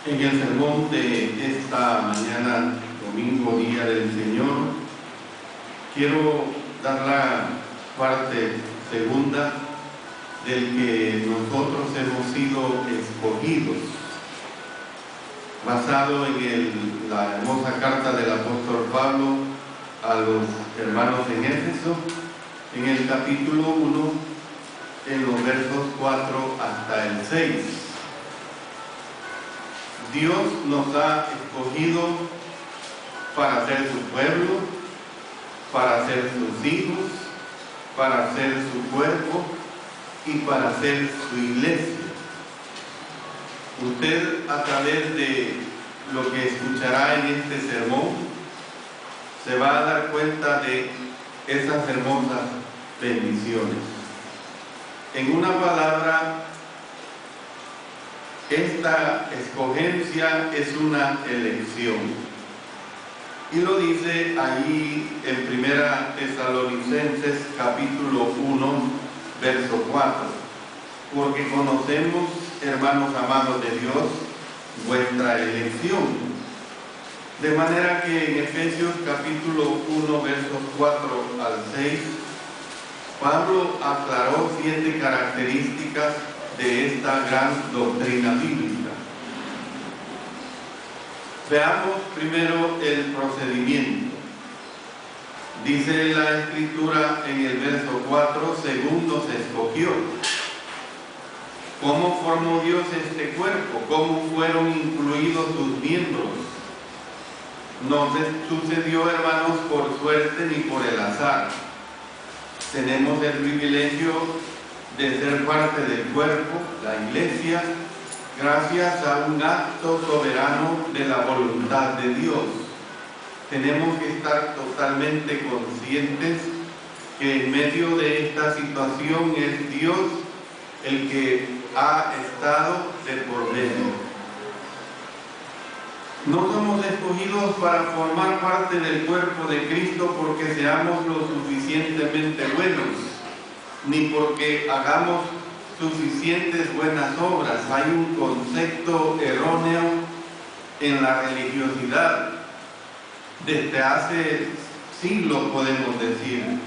En el sermón de esta mañana, domingo, día del Señor, quiero dar la parte segunda del que nosotros hemos sido escogidos, basado en la hermosa carta del apóstol Pablo a los hermanos en Éfeso, en el capítulo 1, en los versos 4 hasta el 6. Dios nos ha escogido para ser su pueblo, para ser sus hijos, para ser su cuerpo y para ser su iglesia. Usted, a través de lo que escuchará en este sermón, se va a dar cuenta de esas hermosas bendiciones. En una palabra, esta escogencia es una elección. Y lo dice allí en Primera Tesalonicenses capítulo 1, verso 4. Porque conocemos, hermanos amados de Dios, vuestra elección. De manera que en Efesios capítulo 1, versos 4 al 6, Pablo aclaró 7 características de esta gran doctrina bíblica. Veamos primero el procedimiento. Dice la Escritura en el verso 4, según nos escogió. ¿Cómo formó Dios este cuerpo? ¿Cómo fueron incluidos sus miembros? No sucedió, hermanos, por suerte ni por el azar. Tenemos el privilegio de ser parte del cuerpo, la iglesia, gracias a un acto soberano de la voluntad de Dios. Tenemos que estar totalmente conscientes que en medio de esta situación es Dios el que ha estado de por medio. No somos escogidos para formar parte del cuerpo de Cristo porque seamos lo suficientemente buenos, ni porque hagamos suficientes buenas obras. Hay un concepto erróneo en la religiosidad desde hace siglos, podemos decir.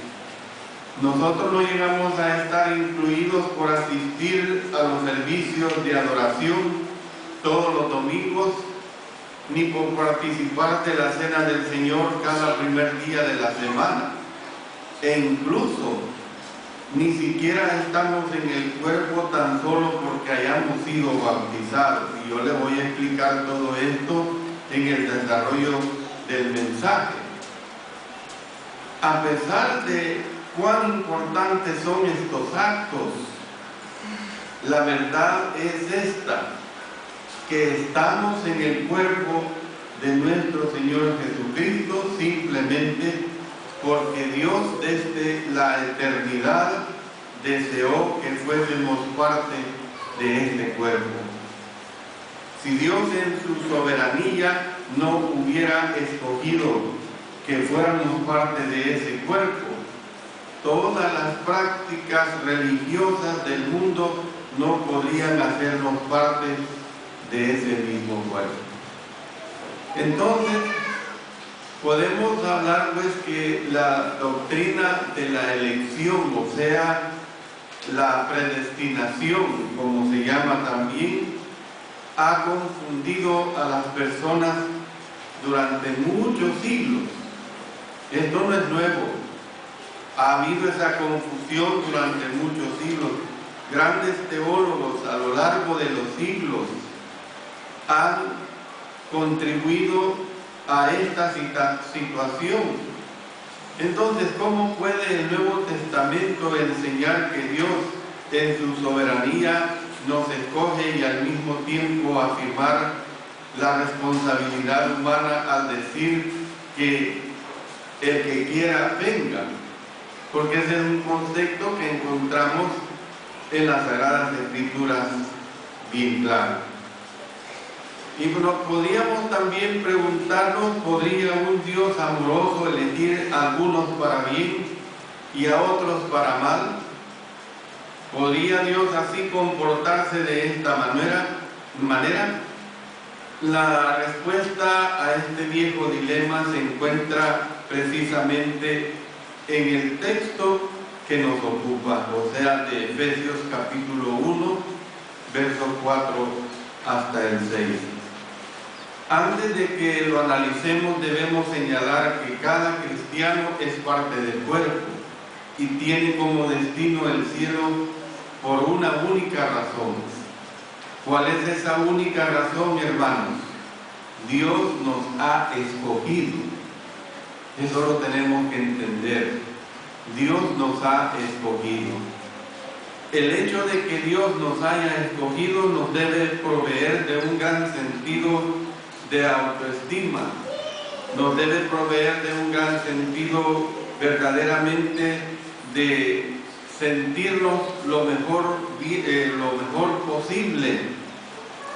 Nosotros no llegamos a estar incluidos por asistir a los servicios de adoración todos los domingos, ni por participar de la cena del Señor cada primer día de la semana. E incluso ni siquiera estamos en el cuerpo tan solo porque hayamos sido bautizados. Y yo le voy a explicar todo esto en el desarrollo del mensaje. A pesar de cuán importantes son estos actos, la verdad es esta, que estamos en el cuerpo de nuestro Señor Jesucristo simplemente porque Dios desde la eternidad deseó que fuésemos parte de este cuerpo. Si Dios en su soberanía no hubiera escogido que fuéramos parte de ese cuerpo, todas las prácticas religiosas del mundo no podrían hacernos parte de ese mismo cuerpo. Entonces, podemos hablar pues que la doctrina de la elección, o sea, la predestinación, como se llama también, ha confundido a las personas durante muchos siglos. Esto no es nuevo. Ha habido esa confusión durante muchos siglos. Grandes teólogos a lo largo de los siglos han contribuido a esta situación. Entonces, ¿cómo puede el Nuevo Testamento enseñar que Dios en su soberanía nos escoge y al mismo tiempo afirmar la responsabilidad humana al decir que el que quiera venga? Porque ese es un concepto que encontramos en las Sagradas Escrituras bien claro. Y podríamos también preguntarnos, ¿podría un Dios amoroso elegir a algunos para bien y a otros para mal? ¿Podría Dios así comportarse de esta manera? La respuesta a este viejo dilema se encuentra precisamente en el texto que nos ocupa, o sea, de Efesios capítulo 1, versos 4 hasta el 6. Antes de que lo analicemos, debemos señalar que cada cristiano es parte del cuerpo y tiene como destino el cielo por una única razón. ¿Cuál es esa única razón, hermanos? Dios nos ha escogido. Eso lo tenemos que entender. Dios nos ha escogido. El hecho de que Dios nos haya escogido nos debe proveer de un gran sentido de autoestima. Nos debe proveer de un gran sentido verdaderamente de sentirnos lo mejor posible.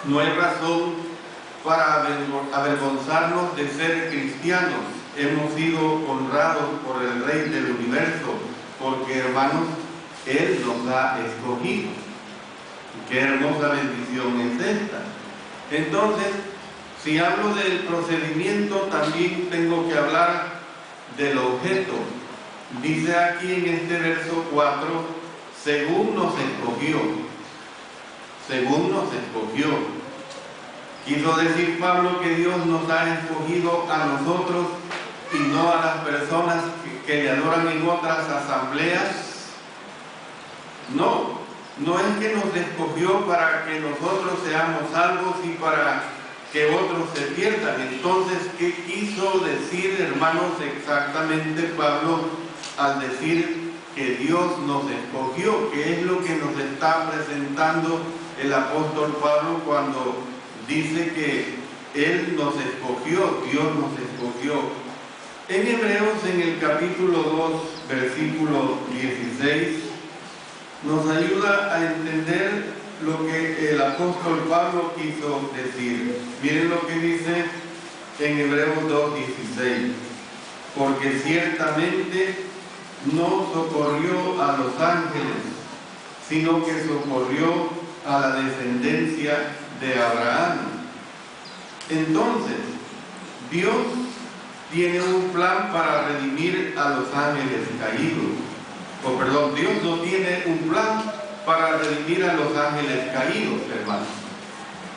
No hay razón para avergonzarnos de ser cristianos. Hemos sido honrados por el Rey del Universo, porque, hermanos, Él nos ha escogido. Qué hermosa bendición es esta. Entonces, si hablo del procedimiento, también tengo que hablar del objeto. Dice aquí en este verso 4, según nos escogió. Según nos escogió. Quiso decir Pablo que Dios nos ha escogido a nosotros y no a las personas que le adoran en otras asambleas. No, no es que nos escogió para que nosotros seamos salvos y para que otros se pierdan. Entonces, ¿qué quiso decir, hermanos, exactamente Pablo al decir que Dios nos escogió? ¿Qué es lo que nos está presentando el apóstol Pablo cuando dice que Él nos escogió, Dios nos escogió? En Hebreos, en el capítulo 2, versículo 16, nos ayuda a entender lo que el apóstol Pablo quiso decir. Miren lo que dice en Hebreos 2:16. Porque ciertamente no socorrió a los ángeles, sino que socorrió a la descendencia de Abraham. Entonces, Dios tiene un plan para redimir a los ángeles caídos. Dios no tiene un plan para redimir a los ángeles caídos, hermanos.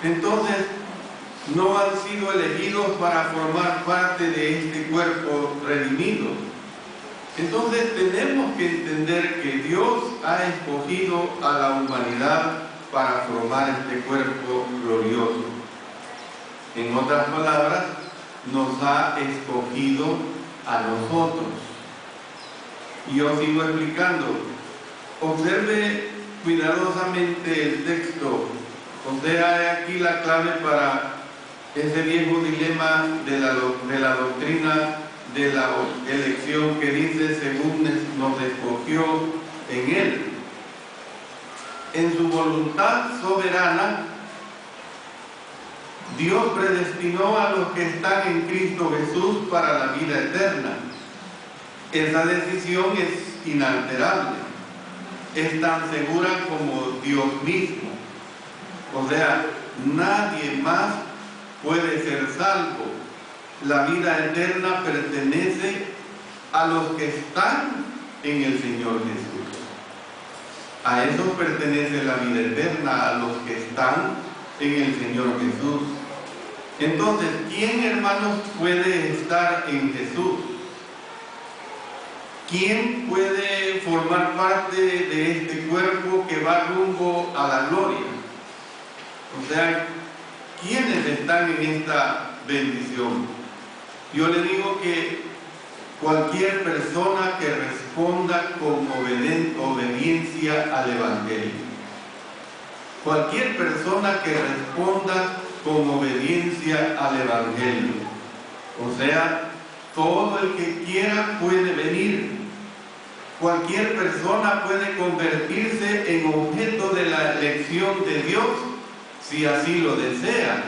Entonces, no han sido elegidos para formar parte de este cuerpo redimido. Entonces, tenemos que entender que Dios ha escogido a la humanidad para formar este cuerpo glorioso. En otras palabras, nos ha escogido a nosotros. Y yo sigo explicando. Observe cuidadosamente el texto. O sea, aquí la clave para ese viejo dilema de la doctrina de la elección que dice según nos escogió en Él. En su voluntad soberana, Dios predestinó a los que están en Cristo Jesús para la vida eterna. Esa decisión es inalterable, es tan segura como Dios mismo. O sea, nadie más puede ser salvo. La vida eterna pertenece a los que están en el Señor Jesús. A esos pertenece la vida eterna, a los que están en el Señor Jesús. Entonces, ¿quién, hermanos, puede estar en Jesús? ¿Quién puede formar parte de este cuerpo que va rumbo a la gloria? O sea, ¿quiénes están en esta bendición? Yo le digo que cualquier persona que responda con obediencia al Evangelio. Cualquier persona que responda con obediencia al Evangelio. O sea, todo el que quiera puede venir. Cualquier persona puede convertirse en objeto de la elección de Dios si así lo desea.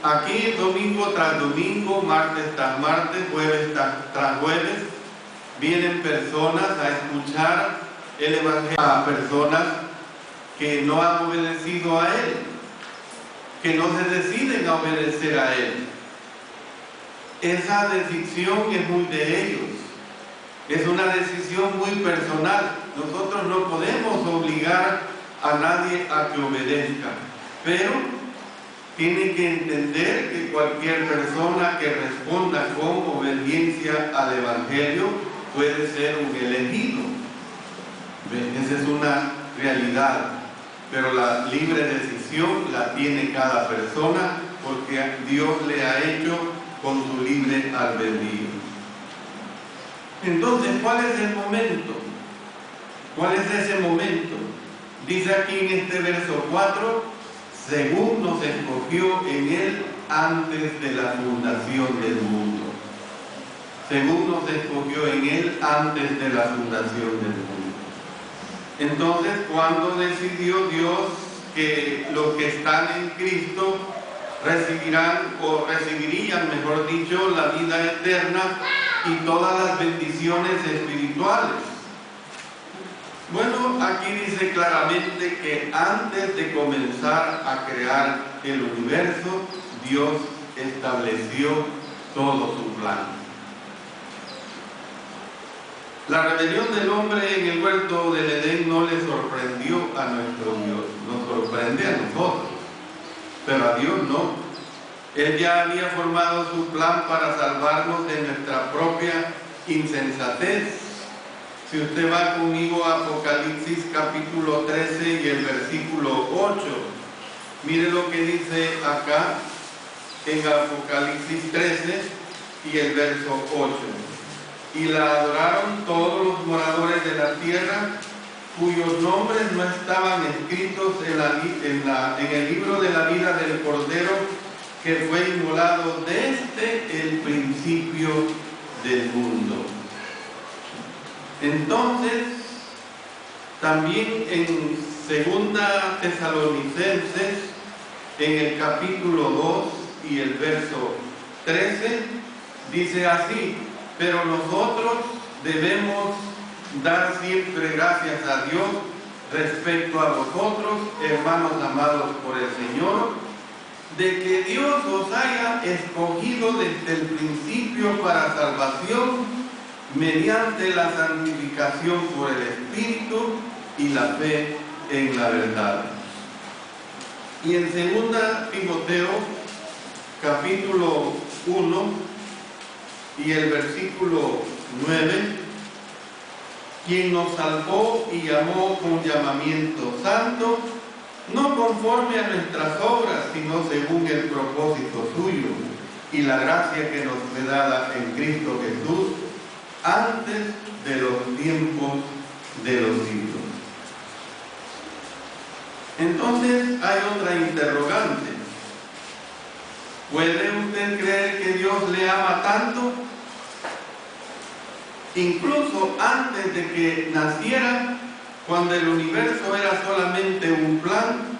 Aquí domingo tras domingo, martes tras martes, jueves tras jueves, vienen personas a escuchar el Evangelio, a personas que no han obedecido a Él, que no se deciden a obedecer a Él. Esa decisión es muy de ellos. Es una decisión muy personal. Nosotros no podemos obligar a nadie a que obedezca, pero tiene que entender que cualquier persona que responda con obediencia al Evangelio puede ser un elegido. Esa es una realidad, pero la libre decisión la tiene cada persona porque Dios le ha hecho con su libre albedrío. Entonces, ¿cuál es el momento? ¿Cuál es ese momento? Dice aquí en este verso 4, según nos escogió en Él antes de la fundación del mundo. Según nos escogió en Él antes de la fundación del mundo. Entonces, ¿cuándo decidió Dios que los que están en Cristo recibirían, mejor dicho, la vida eterna y todas las bendiciones espirituales? Bueno, aquí dice claramente que antes de comenzar a crear el universo, Dios estableció todo su plan. La rebelión del hombre en el huerto del Edén no le sorprendió a nuestro Dios, nos sorprende a nosotros, pero a Dios no. Él ya había formado su plan para salvarnos de nuestra propia insensatez. Si usted va conmigo a Apocalipsis capítulo 13 y el versículo 8, mire lo que dice acá en Apocalipsis 13 y el verso 8. Y la adoraron todos los moradores de la tierra, cuyos nombres no estaban escritos en el libro de la vida del Cordero, que fue inmolado desde el principio del mundo. Entonces, también en 2 Tesalonicenses, en el capítulo 2 y el verso 13, dice así: pero nosotros debemos dar siempre gracias a Dios respecto a vosotros, hermanos amados por el Señor, de que Dios os haya escogido desde el principio para salvación mediante la santificación por el Espíritu y la fe en la verdad. Y en 2 Timoteo capítulo 1 y el versículo 9, quien nos salvó y llamó con llamamiento santo, no conforme a nuestras obras, sino según el propósito suyo y la gracia que nos fue dada en Cristo Jesús antes de los tiempos de los siglos. Entonces hay otra interrogante. ¿Puede usted creer que Dios le ama tanto? Incluso antes de que naciera, cuando el universo era solamente un plan,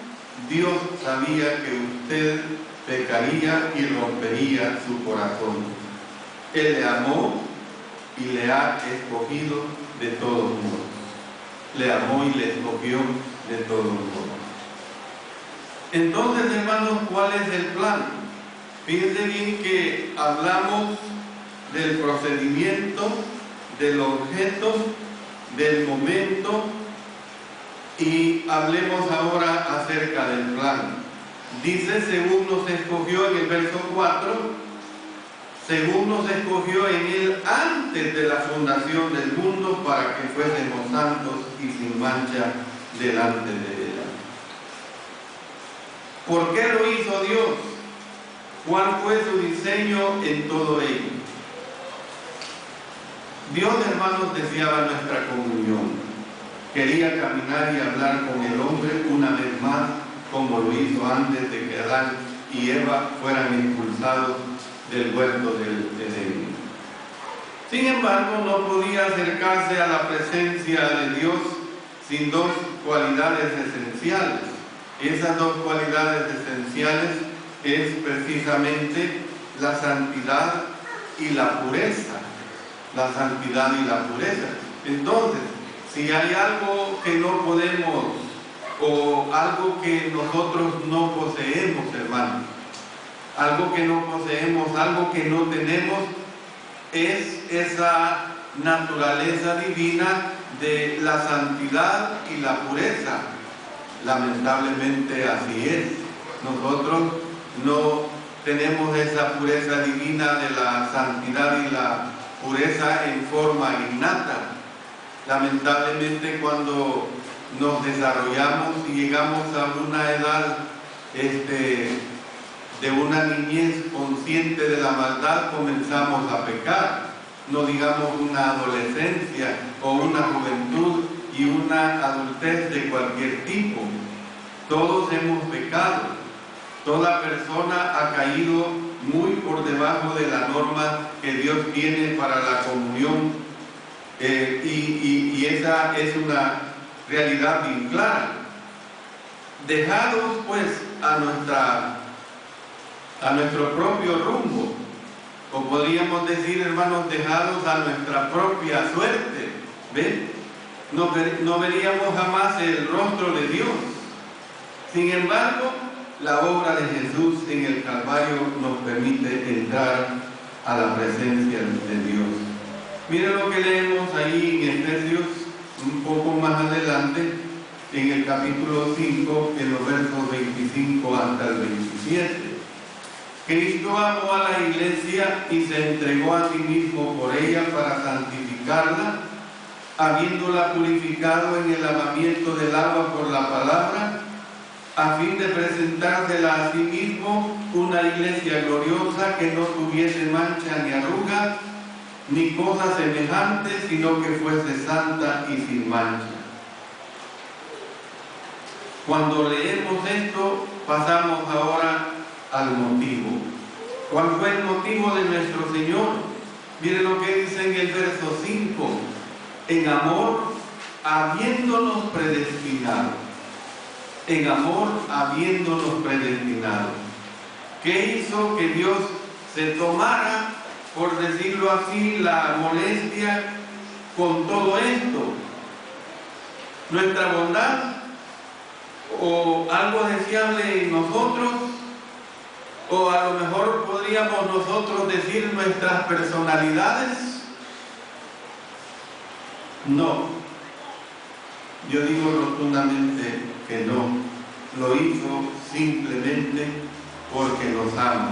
Dios sabía que usted pecaría y rompería su corazón. Él le amó y le ha escogido de todos modos. Le amó y le escogió de todos modos. Entonces, hermanos, ¿cuál es el plan? Fíjense bien que hablamos del procedimiento, del objeto, del momento, y hablemos ahora acerca del plan. Dice, según nos escogió en el verso 4, según nos escogió en Él antes de la fundación del mundo para que fuésemos santos y sin mancha delante de Él. ¿Por qué lo hizo Dios? ¿Cuál fue su diseño en todo ello? Dios, hermanos, deseaba nuestra comunión. Quería caminar y hablar con el hombre una vez más, como lo hizo antes de que Adán y Eva fueran expulsados del huerto del Edén. Sin embargo, no podía acercarse a la presencia de Dios sin dos cualidades esenciales. Esas dos cualidades esenciales es precisamente la santidad y la pureza. La santidad y la pureza. Entonces, si hay algo que no podemos o algo que nosotros no poseemos, hermanos. Algo que no poseemos, algo que no tenemos, es esa naturaleza divina de la santidad y la pureza. Lamentablemente así es. Nosotros no tenemos esa pureza divina de la santidad y la pureza en forma innata. Lamentablemente, cuando nos desarrollamos y llegamos a una edad de una niñez consciente de la maldad, comenzamos a pecar. No digamos una adolescencia o una juventud y una adultez de cualquier tipo. Todos hemos pecado. Toda persona ha caído muy por debajo de la norma que Dios tiene para la comunión, y esa es una realidad bien clara. Dejados pues a nuestro propio rumbo, o podríamos decir, hermanos, dejados a nuestra propia suerte, ¿ven? No veríamos jamás el rostro de Dios. Sin embargo, la obra de Jesús en el Calvario nos permite entrar a la presencia de Dios. Miren lo que leemos ahí en Efesios, un poco más adelante, en el capítulo 5, en los versos 25 hasta el 27. Cristo amó a la iglesia y se entregó a sí mismo por ella para santificarla, habiéndola purificado en el lavamiento del agua por la palabra, a fin de presentársela a sí mismo una iglesia gloriosa que no tuviese mancha ni arruga, ni cosa semejante, sino que fuese santa y sin mancha. Cuando leemos esto, pasamos ahora al motivo. ¿Cuál fue el motivo de nuestro Señor? Miren lo que dice en el verso 5. En amor, habiéndonos predestinado. En amor, habiéndonos predestinado. ¿Qué hizo que Dios se tomara, por decirlo así, la molestia con todo esto? ¿Nuestra bondad? ¿O algo deseable en nosotros? ¿O a lo mejor podríamos nosotros decir nuestras personalidades? No. Yo digo rotundamente que no. Lo hizo simplemente porque nos ama.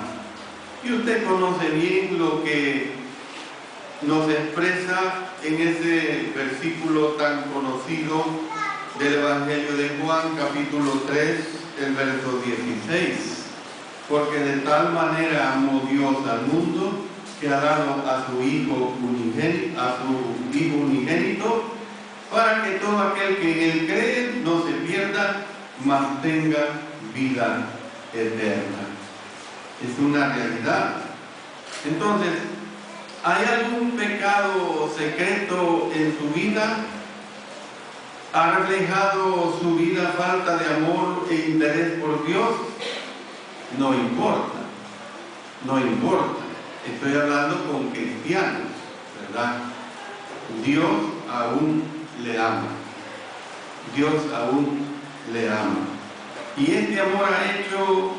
Y usted conoce bien lo que nos expresa en ese versículo tan conocido del Evangelio de Juan, capítulo 3, el verso 16. Porque de tal manera amó Dios al mundo que ha dado a su Hijo unigénito, para que todo aquel que en él cree no se pierda, mas tenga vida eterna. Es una realidad. Entonces, ¿hay algún pecado secreto en su vida? ¿Ha reflejado su vida falta de amor e interés por Dios? No importa, no importa. Estoy hablando con cristianos, ¿verdad? Dios aún le ama. Dios aún le ama. Y este amor ha hecho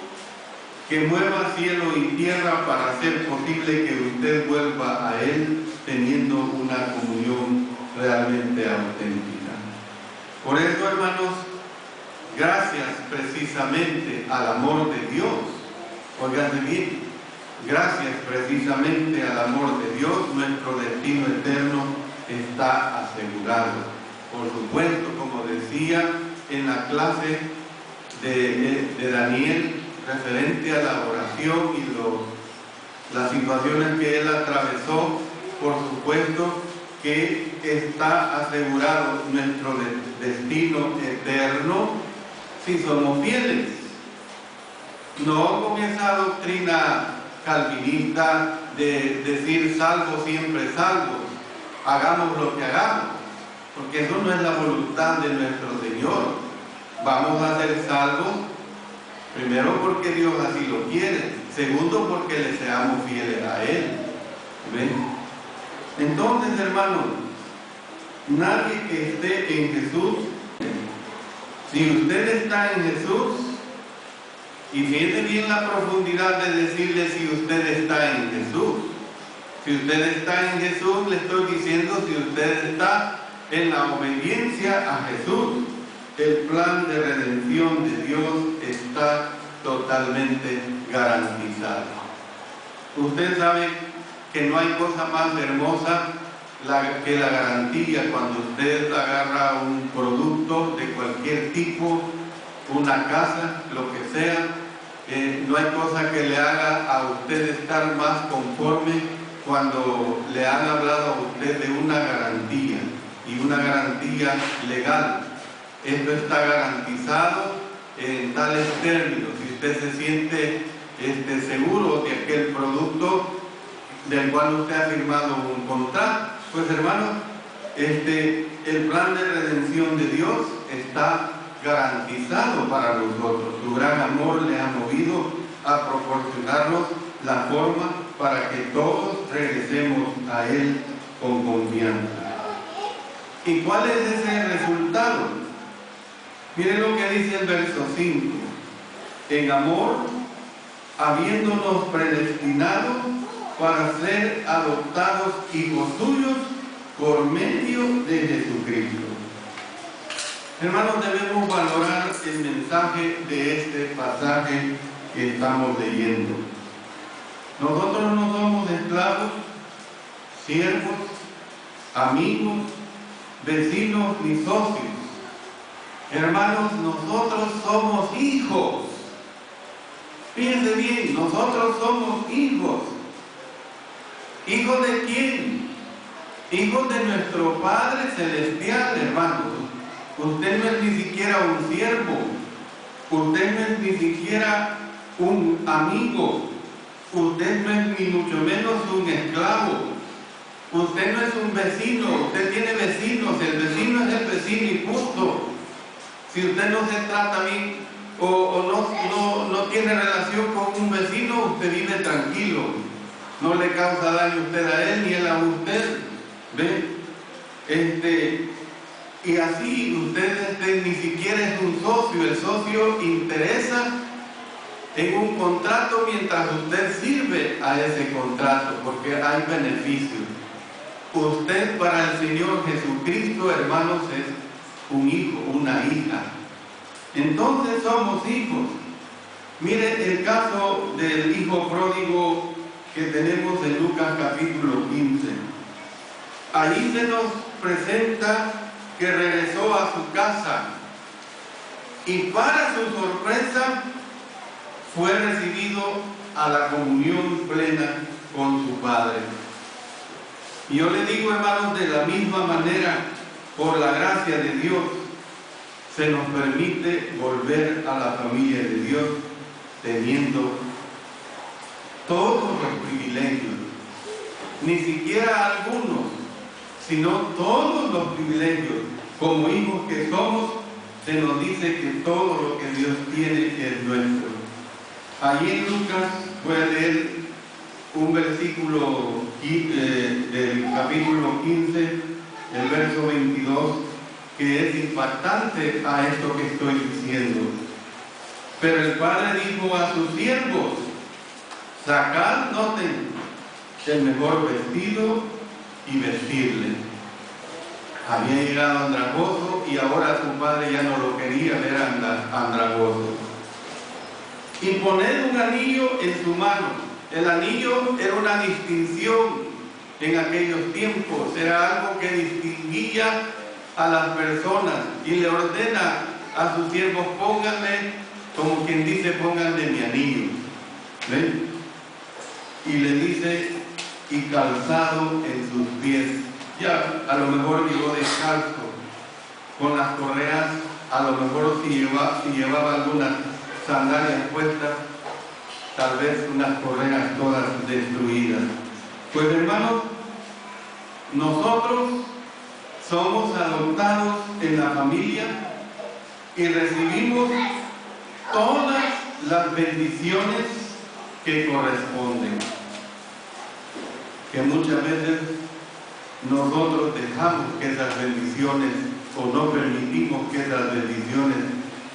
que mueva cielo y tierra para hacer posible que usted vuelva a Él teniendo una comunión realmente auténtica. Por eso, hermanos, gracias precisamente al amor de Dios, óiganse bien, gracias precisamente al amor de Dios, nuestro destino eterno está asegurado. Por supuesto, como decía en la clase de Daniel, referente a la oración y las situaciones que él atravesó, por supuesto que está asegurado nuestro destino eterno si somos fieles. No con esa doctrina calvinista de decir salvo siempre salvo, hagamos lo que hagamos, porque eso no es la voluntad de nuestro Señor. Vamos a ser salvos, primero porque Dios así lo quiere, segundo porque le seamos fieles a Él. ¿Ven? Entonces, hermanos, nadie que esté en Jesús Si usted está en Jesús, y fíjate bien la profundidad de decirle si usted está en Jesús. Si usted está en Jesús, le estoy diciendo si usted está en la obediencia a Jesús. El plan de redención de Dios está totalmente garantizado. Usted sabe que no hay cosa más hermosa que la garantía cuando usted agarra un producto de cualquier tipo, una casa, lo que sea. No hay cosa que le haga a usted estar más conforme cuando le han hablado a usted de una garantía, y una garantía legal. Esto está garantizado en tales términos. Si usted se siente seguro de aquel producto del cual usted ha firmado un contrato, pues hermano, el plan de redención de Dios está garantizado para nosotros. Su gran amor le ha movido a proporcionarnos la forma para que todos regresemos a Él con confianza. ¿Y cuál es ese resultado? Miren lo que dice el verso 5. En amor, habiéndonos predestinado para ser adoptados hijos suyos por medio de Jesucristo. Hermanos, debemos valorar el mensaje de este pasaje que estamos leyendo. Nosotros no somos esclavos, siervos, amigos, vecinos ni socios. Hermanos, nosotros somos hijos. Fíjense bien, nosotros somos hijos. ¿Hijos de quién? Hijos de nuestro Padre Celestial, hermanos. Usted no es ni siquiera un siervo, usted no es ni siquiera un amigo, usted no es ni mucho menos un esclavo, usted no es un vecino, usted tiene vecinos, el vecino es el vecino y punto. Si usted no se trata bien o no tiene relación con un vecino, usted vive tranquilo, no le causa daño usted a él ni él a usted. ¿Ve? Y así usted ni siquiera es un socio. El socio interesa en un contrato mientras usted sirve a ese contrato, porque hay beneficios. Usted para el Señor Jesucristo, hermanos, es un hijo, una hija. Entonces somos hijos. Mire el caso del hijo pródigo que tenemos en Lucas capítulo 15. Ahí se nos presenta que regresó a su casa y para su sorpresa fue recibido a la comunión plena con su Padre. Y yo le digo, hermanos, de la misma manera, por la gracia de Dios, se nos permite volver a la familia de Dios teniendo todos los privilegios, ni siquiera algunos, sino todos los privilegios. Como hijos que somos, se nos dice que todo lo que Dios tiene es nuestro. Allí en Lucas voy a leer un versículo del capítulo 15, el verso 22, que es impactante a esto que estoy diciendo. Pero el Padre dijo a sus siervos: sacad, noten, el mejor vestido y vestirle. Había llegado andrajoso y ahora su padre ya no lo quería ver andrajoso. Y poned un anillo en su mano. El anillo era una distinción en aquellos tiempos, era algo que distinguía a las personas, y le ordena a sus siervos: pónganle, como quien dice, pónganle mi anillo. ¿Ven? Y le dice: y calzado en sus pies. Ya a lo mejor llegó descalzo, con las correas, a lo mejor si llevaba algunas sandalias puestas, tal vez unas correas todas destruidas. Pues hermanos, nosotros somos adoptados en la familia y recibimos todas las bendiciones que corresponden, que muchas veces nosotros dejamos que esas bendiciones, o no permitimos que esas bendiciones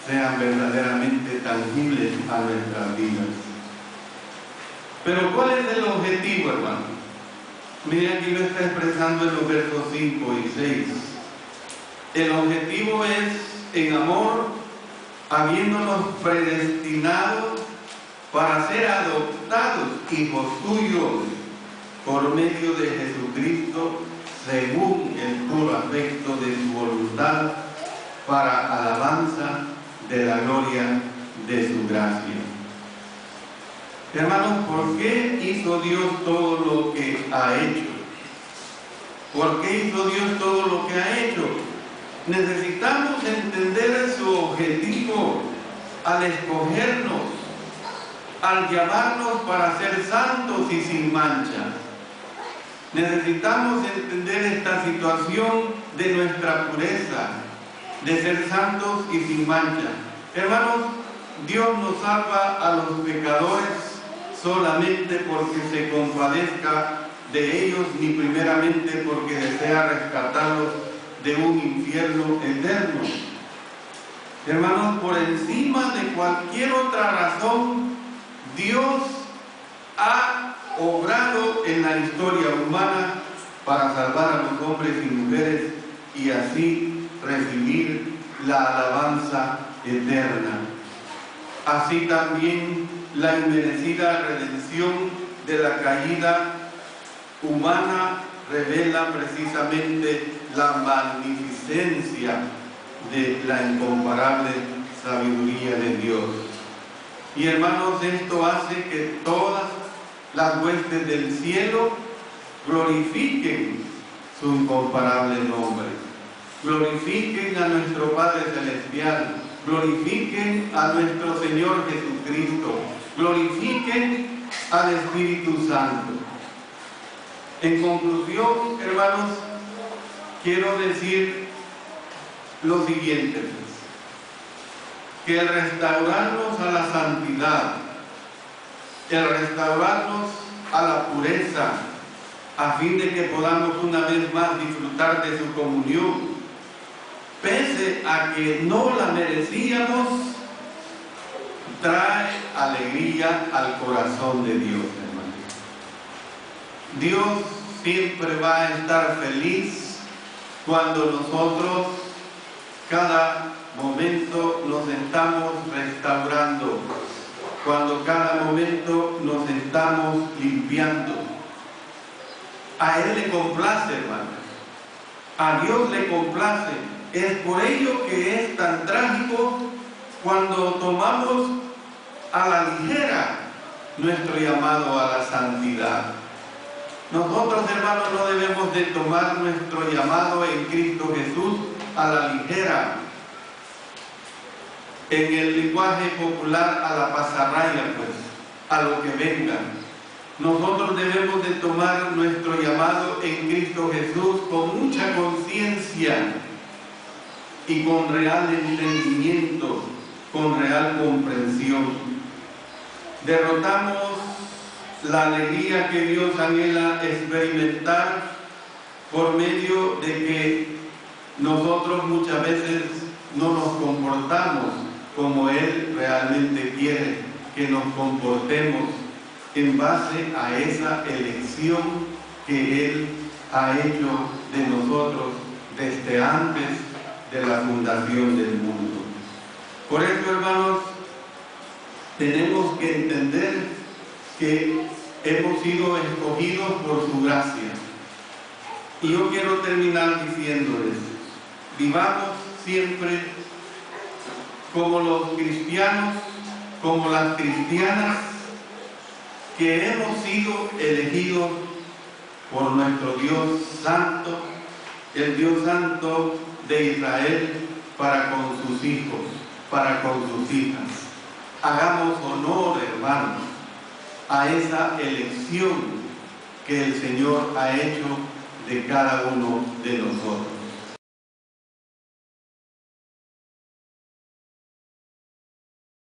sean verdaderamente tangibles a nuestras vidas. Pero ¿cuál es el objetivo, hermano? Miren, aquí lo está expresando en los versos 5 y 6. El objetivo es, en amor, habiéndonos predestinado para ser adoptados hijos suyos por medio de Jesucristo, según el puro afecto de su voluntad, para alabanza de la gloria de su gracia. Hermanos, ¿por qué hizo Dios todo lo que ha hecho? ¿Por qué hizo Dios todo lo que ha hecho? Necesitamos entender su objetivo al escogernos, al llamarnos para ser santos y sin mancha. Necesitamos entender esta situación de nuestra pureza, de ser santos y sin mancha. Hermanos, Dios nos salva a los pecadores solamente porque se compadezca de ellos, ni primeramente porque desea rescatarlos de un infierno eterno. Hermanos, por encima de cualquier otra razón, Dios ha obrado en la historia humana para salvar a los hombres y mujeres y así recibir la alabanza eterna. Así también la inmerecida redención de la caída humana revela precisamente la magnificencia de la incomparable sabiduría de Dios. Y hermanos, esto hace que todas las huestes del cielo glorifiquen su incomparable nombre, glorifiquen a nuestro Padre Celestial, glorifiquen a nuestro Señor Jesucristo, glorifiquen al Espíritu Santo. En conclusión, hermanos, quiero decir lo siguiente, que el restaurarnos a la santidad, el restaurarnos a la pureza, a fin de que podamos una vez más disfrutar de su comunión, pese a que no la merecíamos, trae alegría al corazón de Dios, hermanos. Dios siempre va a estar feliz cuando nosotros cada momento nos estamos restaurando, cuando cada momento nos estamos limpiando. A Él le complace, hermanos. A Dios le complace. Es por ello que es tan trágico cuando tomamos a la ligera nuestro llamado a la santidad. Nosotros, hermanos, no debemos de tomar nuestro llamado en Cristo Jesús a la ligera. En el lenguaje popular, a la pasarraya, pues, a lo que venga. Nosotros debemos de tomar nuestro llamado en Cristo Jesús con mucha conciencia y con real entendimiento, con real comprensión. Derrotamos la alegría que Dios anhela experimentar por medio de que nosotros muchas veces no nos comportamos como Él realmente quiere que nos comportemos en base a esa elección que Él ha hecho de nosotros desde antes de la fundación del mundo. Por eso, hermanos, tenemos que entender que hemos sido escogidos por su gracia. Y yo quiero terminar diciéndoles, vivamos siempre como los cristianos, como las cristianas, que hemos sido elegidos por nuestro Dios Santo, el Dios Santo de Israel, para con sus hijos, para con sus hijas. Hagamos honor, hermanos, a esa elección que el Señor ha hecho de cada uno de nosotros.